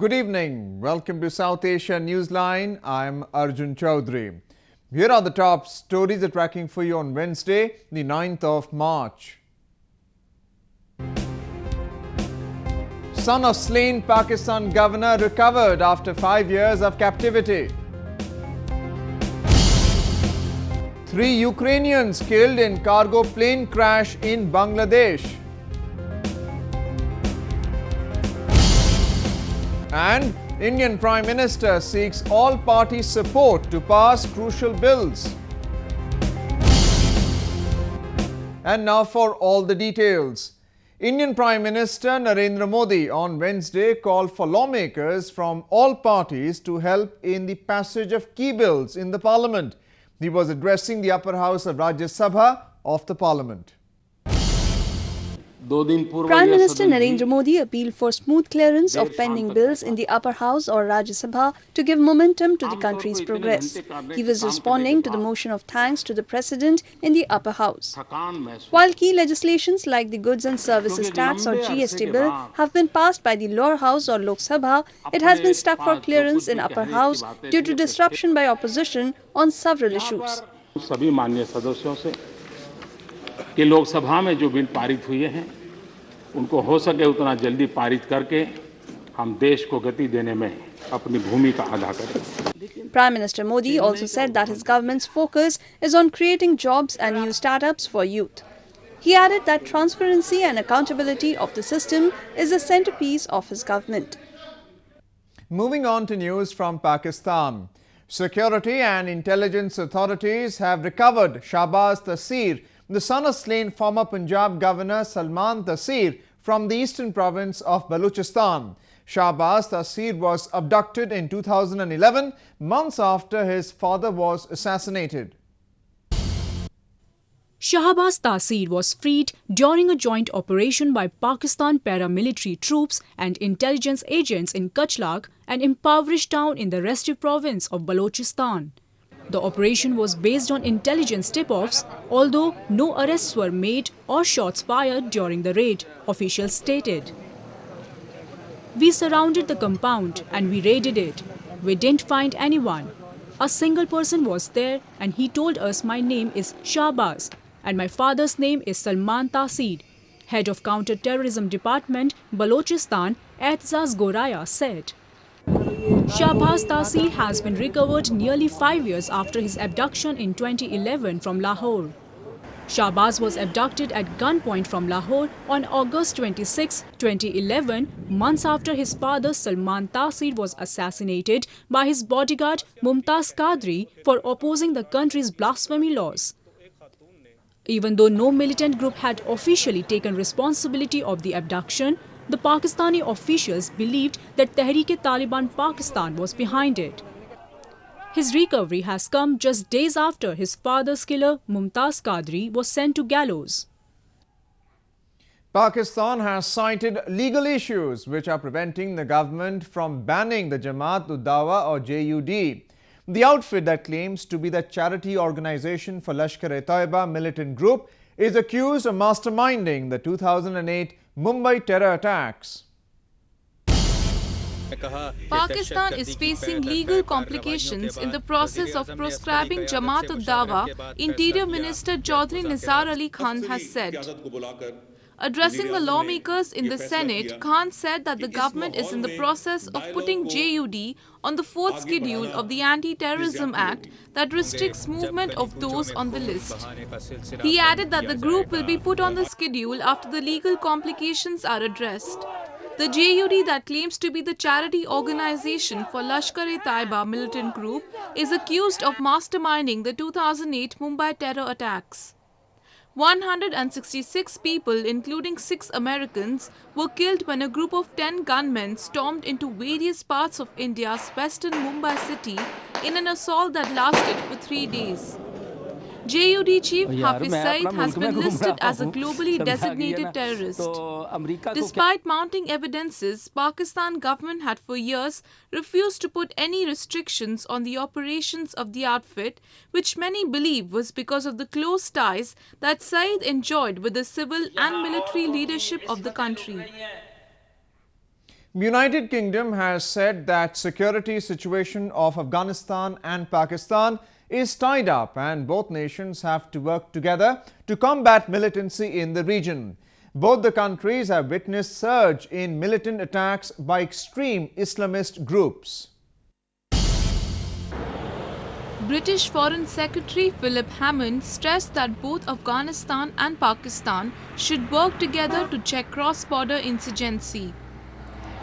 Good evening. Welcome to South Asia Newsline. I'm Arjun Chaudhary. Here are the top stories we're tracking for you on Wednesday, the 9th of March. Son of slain Pakistan governor recovered after 5 years of captivity. 3 Ukrainians killed in cargo plane crash in Bangladesh. And Indian Prime Minister seeks all-party support to pass crucial bills. And now for all the details. Indian Prime Minister Narendra Modi on Wednesday called for lawmakers from all parties to help in the passage of key bills in the Parliament. He was addressing the upper house of Rajya Sabha of the Parliament. Prime Minister Narendra Modi appealed for smooth clearance of pending bills in the upper house or Rajya Sabha to give momentum to the country's progress. He was responding to the motion of thanks to the President in the upper house. While key legislations like the Goods and Services Tax or GST bill have been passed by the lower house or Lok Sabha, it has been stuck for clearance in upper house due to disruption by opposition on several issues. सभी माननीय सदस्यों से कि लोकसभा में जो bill पारित हुए हैं उनको हो सके उतना जल्दी पारित करके हम देश को गति देने में अपनी भूमिका अदा करें. Prime Minister Modi also said that his government's focus is on creating jobs and new startups for youth. He added that transparency and accountability of the system is the centerpiece of his government. Moving on to news from Pakistan. Security and intelligence authorities have recovered Shahbaz Taseer, the son of slain former Punjab Governor Salman Taseer, from the eastern province of Balochistan. Shahbaz Taseer was abducted in 2011, months after his father was assassinated. Shahbaz Taseer was freed during a joint operation by Pakistan paramilitary troops and intelligence agents in Kachlag, an impoverished town in the restive province of Balochistan. The operation was based on intelligence tip-offs, although no arrests were made or shots fired during the raid, officials stated. We surrounded the compound and we raided it. We didn't find anyone. A single person was there and he told us my name is Shahbaz and my father's name is Salman Taseer. Head of Counter-Terrorism Department, Balochistan, Aetzaz Goraya said. Shahbaz Taseer has been recovered nearly 5 years after his abduction in 2011 from Lahore. Shahbaz was abducted at gunpoint from Lahore on August 26, 2011, months after his father Salman Taseer was assassinated by his bodyguard Mumtaz Qadri for opposing the country's blasphemy laws. Even though no militant group had officially taken responsibility of the abduction, the Pakistani officials believed that Tehreek-e-Taliban Pakistan was behind it. His recovery has come just days after his father's killer, Mumtaz Qadri, was sent to gallows. Pakistan has cited legal issues which are preventing the government from banning the Jamaat-ud-Dawa or JUD. The outfit that claims to be the charity organization for Lashkar-e-Taiba militant group is accused of masterminding the 2008 Mumbai terror attacks. Pakistan is facing legal complications in the process of proscribing Jamaat-ud-Dawa, Interior Minister Chaudhry Nizar Ali Khan has said. Addressing the lawmakers in the Senate, Khan said that the government is in the process of putting JUD on the 4th schedule of the Anti-Terrorism Act that restricts movement of those on the list. He added that the group will be put on the schedule after the legal complications are addressed. The JUD that claims to be the charity organization for Lashkar-e-Taiba militant group is accused of masterminding the 2008 Mumbai terror attacks. 166 people, including 6 Americans, were killed when a group of 10 gunmen stormed into various parts of India's western Mumbai city in an assault that lasted for 3 days. JUD chief Hafiz Saeed has been listed as a globally designated terrorist. Despite mounting evidences, Pakistan government had for years refused to put any restrictions on the operations of the outfit, which many believe was because of the close ties that Saeed enjoyed with the civil and military leadership of the country. United Kingdom has said that security situation of Afghanistan and Pakistan is tied up and both nations have to work together to combat militancy in the region. Both the countries have witnessed surge in militant attacks by extreme Islamist groups. British Foreign Secretary Philip Hammond stressed that both Afghanistan and Pakistan should work together to check cross-border insurgency.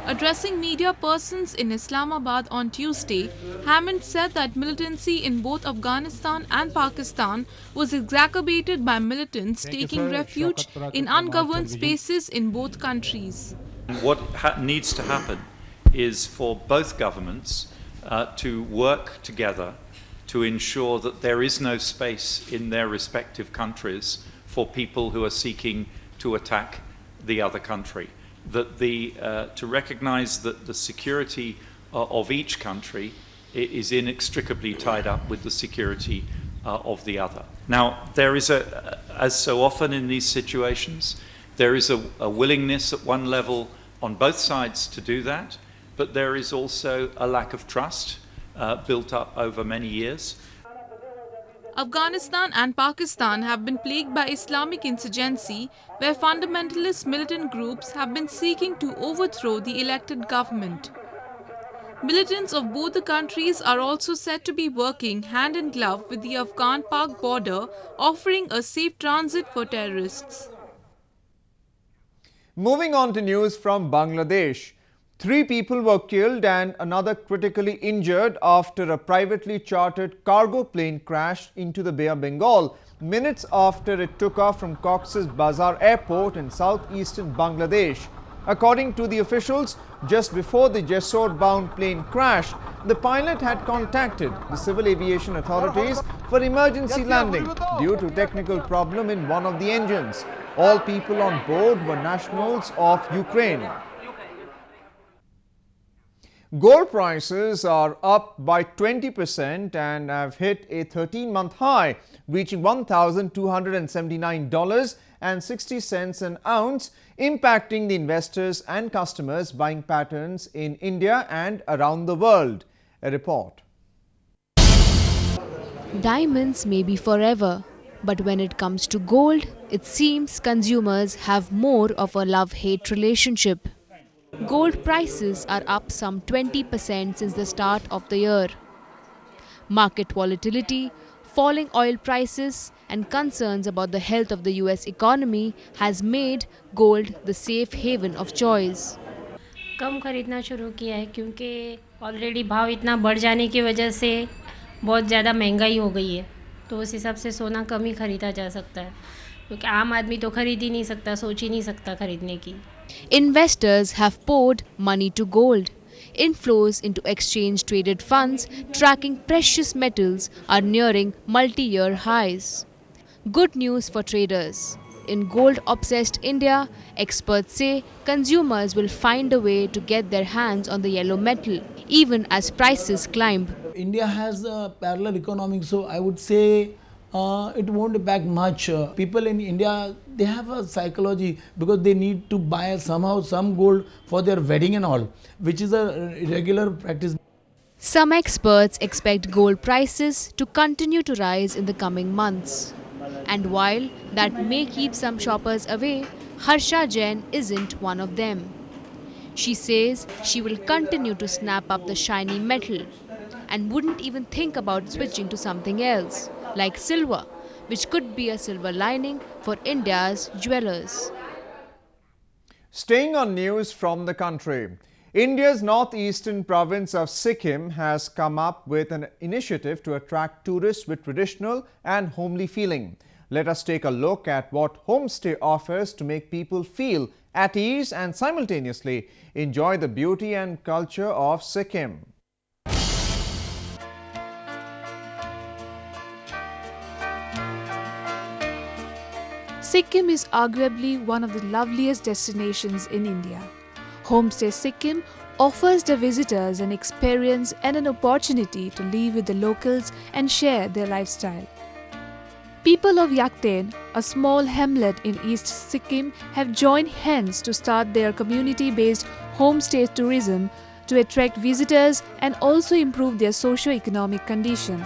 Addressing media persons in Islamabad on Tuesday, Hammond said that militancy in both Afghanistan and Pakistan was exacerbated by militants taking refuge in ungoverned spaces in both countries. What needs to happen is for both governments to work together to ensure that there is no space in their respective countries for people who are seeking to attack the other country. To recognize that the security of each country is inextricably tied up with the security of the other. Now, there is as so often in these situations, there is a willingness at one level on both sides to do that, but there is also a lack of trust built up over many years. Afghanistan and Pakistan have been plagued by Islamic insurgency, where fundamentalist militant groups have been seeking to overthrow the elected government. Militants of both the countries are also said to be working hand in glove with the Afghan-Pak border, offering a safe transit for terrorists. Moving on to news from Bangladesh. 3 people were killed and another critically injured after a privately chartered cargo plane crashed into the Bay of Bengal minutes after it took off from Cox's Bazar airport in southeastern Bangladesh. According to the officials, just before the Jessore-bound plane crashed, the pilot had contacted the civil aviation authorities for emergency landing due to technical problem in one of the engines. All people on board were nationals of Ukraine. Gold prices are up by 20% and have hit a 13-month high, reaching $1,279.60 an ounce, impacting the investors and customers' buying patterns in India and around the world. A report. Diamonds may be forever, but when it comes to gold, it seems consumers have more of a love-hate relationship. Gold prices are up some 20% since the start of the year. Market volatility, falling oil prices, and concerns about the health of the US economy has made gold the safe haven of choice. कम खरीदना शुरू किया है क्योंकि already भाव इतना बढ़ जाने की वजह से बहुत ज़्यादा महंगाई हो गई है, तो उस हिसाब से सोना कम ही खरीदा जा सकता है क्योंकि आम आदमी तो खरीद ही नहीं सकता, सोच ही नहीं सकता खरीदने की. Investors have poured money to gold. Inflows into exchange-traded funds tracking precious metals are nearing multi-year highs. Good news for traders. In gold-obsessed India, experts say consumers will find a way to get their hands on the yellow metal, even as prices climb. India has a parallel economy, so I would say it won't impact much. People in India, they have a psychology because they need to buy somehow some gold for their wedding and all, which is a regular practice. Some experts expect gold prices to continue to rise in the coming months. And while that may keep some shoppers away, Harsha Jain isn't one of them. She says she will continue to snap up the shiny metal and wouldn't even think about switching to something else, like silver, which could be a silver lining for India's jewelers. Staying on news from the country, India's northeastern province of Sikkim has come up with an initiative to attract tourists with traditional and homely feeling. Let us take a look at what homestay offers to make people feel at ease and simultaneously enjoy the beauty and culture of Sikkim. Sikkim is arguably one of the loveliest destinations in India. Homestay Sikkim offers the visitors an experience and an opportunity to live with the locals and share their lifestyle. People of Yakten, a small hamlet in East Sikkim, have joined hands to start their community-based homestay tourism to attract visitors and also improve their socio-economic condition.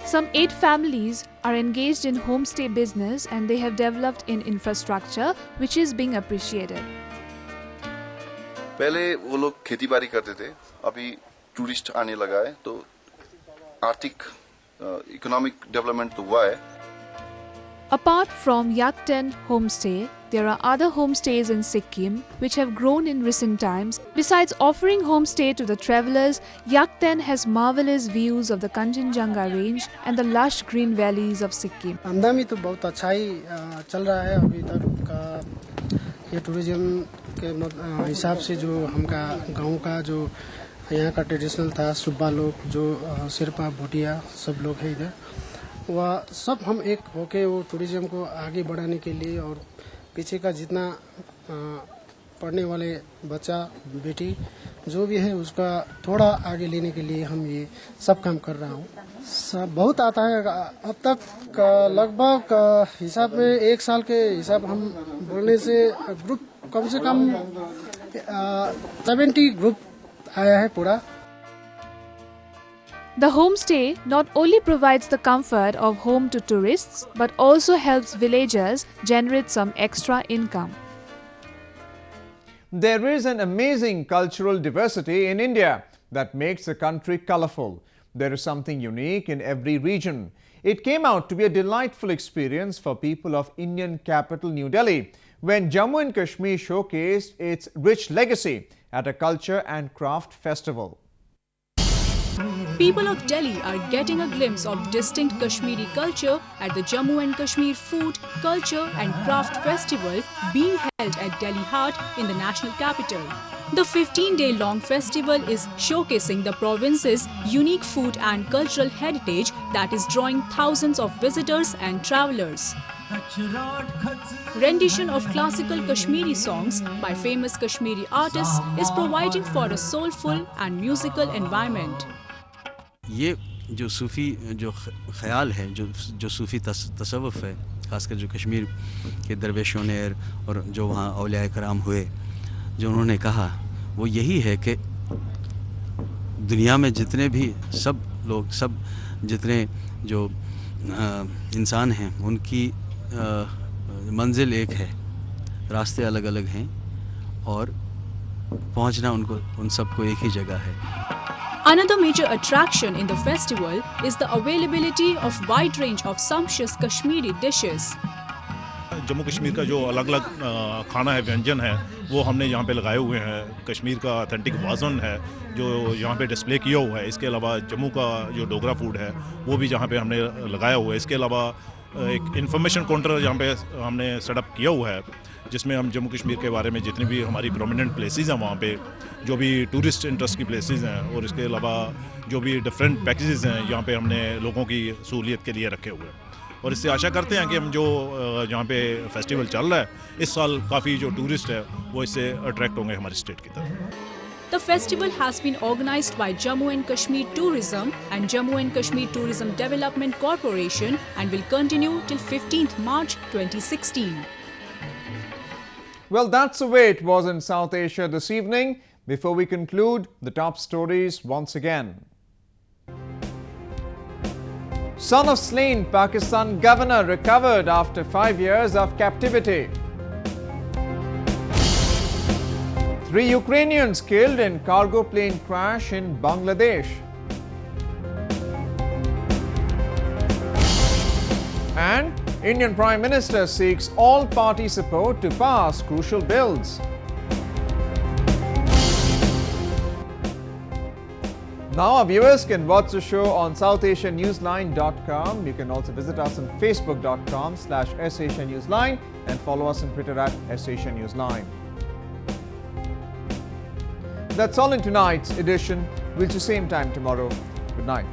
Some 8 families are engaged in homestay business and they have developed in infrastructure which is being appreciated. पहले वो लोग खेती बाड़ी करते थे, अभी tourist आने लगा है तो आर्थिक इकोनॉमिक डेवलपमेंट तो हुआ है. Apart from Yakten homestay, there are other homestays in Sikkim which have grown in recent times. Besides offering homestay to the travelers, Yakten has marvelous views of the Kanchenjunga range and the lush green valleys of Sikkim. आमदनी तो बहुत अच्छा ही चल रहा है अभी तक का ये टूरिज्म के हिसाब से जो हमका गांव का जो यहाँ का ट्रेडिशनल था सुब्बा लोग जो सिरपा भोटिया सब लोग है इधर वह सब हम एक होके वो टूरिज्म को आगे बढ़ाने के लिए और पीछे का जितना पढ़ने वाले बच्चा बेटी जो भी है उसका थोड़ा आगे लेने के लिए हम ये सब काम कर रहा हूँ. सब बहुत आता है अब तक लगभग हिसाब में 1 साल के हिसाब हम बोलने से ग्रुप कम से कम 70 ग्रुप आया है पूरा. The homestay not only provides the comfort of home to tourists but also helps villagers generate some extra income. There is an amazing cultural diversity in India that makes the country colorful. There is something unique in every region. It came out to be a delightful experience for people of Indian capital New Delhi when Jammu and Kashmir showcased its rich legacy at a culture and craft festival. People of Delhi are getting a glimpse of distinct Kashmiri culture at the Jammu and Kashmir Food, Culture and Craft Festival being held at Delhi Heart in the national capital. The 15-day-long festival is showcasing the province's unique food and cultural heritage that is drawing thousands of visitors and travelers. Rendition of classical Kashmiri songs by famous Kashmiri artists is providing for a soulful and musical environment. ये जो सूफ़ी जो ख़याल है जो सूफ़ी तसव्वुफ़ है ख़ासकर जो कश्मीर के दरवेशों ने और जो वहाँ औलिया कराम हुए जो उन्होंने कहा वो यही है कि दुनिया में जितने भी सब लोग सब जितने जो इंसान हैं उनकी मंजिल एक है, रास्ते अलग अलग हैं और पहुँचना उनको उन सबको एक ही जगह है. Another major attraction in the festival is the availability of wide range of sumptuous Kashmiri dishes. Jammu Kashmir का जो अलग अलग खाना है व्यंजन है वो हमने यहाँ पे लगाए हुए हैं. कश्मीर का ऑथेंटिक वाजन है जो यहाँ पे डिस्प्ले किया हुआ है. इसके अलावा जम्मू का जो डोगरा फूड है वो भी यहाँ पे हमने लगाया हुआ है. इसके अलावा एक इन्फॉर्मेशन काउंटर यहाँ पे हमने सेटअप किया हुआ है जिसमें हम जम्मू कश्मीर के बारे में जितनी भी हमारी प्रोमिनेंट प्लेसेस हैं वहाँ पे जो भी टूरिस्ट इंटरेस्ट की प्लेसेस हैं और इसके अलावा जो भी डिफरेंट पैकेजेस हैं यहाँ पे हमने लोगों की सहूलियत के लिए रखे हुए हैं. और इससे आशा करते हैं कि हम जो यहाँ पे फेस्टिवल चल रहा है इस साल काफ़ी जो टूरिस्ट है वो इससे अट्रैक्ट होंगे हमारी स्टेट की तरफ. The festival has been organized by Jammu and Kashmir Tourism and Jammu and Kashmir Tourism Development Corporation and will continue till 15th March 2016. Well, that's the way it was in South Asia this evening. Before we conclude, the top stories once again. Son of slain Pakistan governor recovered after 5 years of captivity. 3 Ukrainians killed in cargo plane crash in Bangladesh. And Indian Prime Minister seeks all-party support to pass crucial bills. Now our viewers can watch the show on SouthAsiaNewsline.com. You can also visit us on Facebook.com/SAsiaNewsline and follow us on Twitter @SAsiaNewsline. That's all in tonight's edition. We'll see you same time tomorrow. Good night.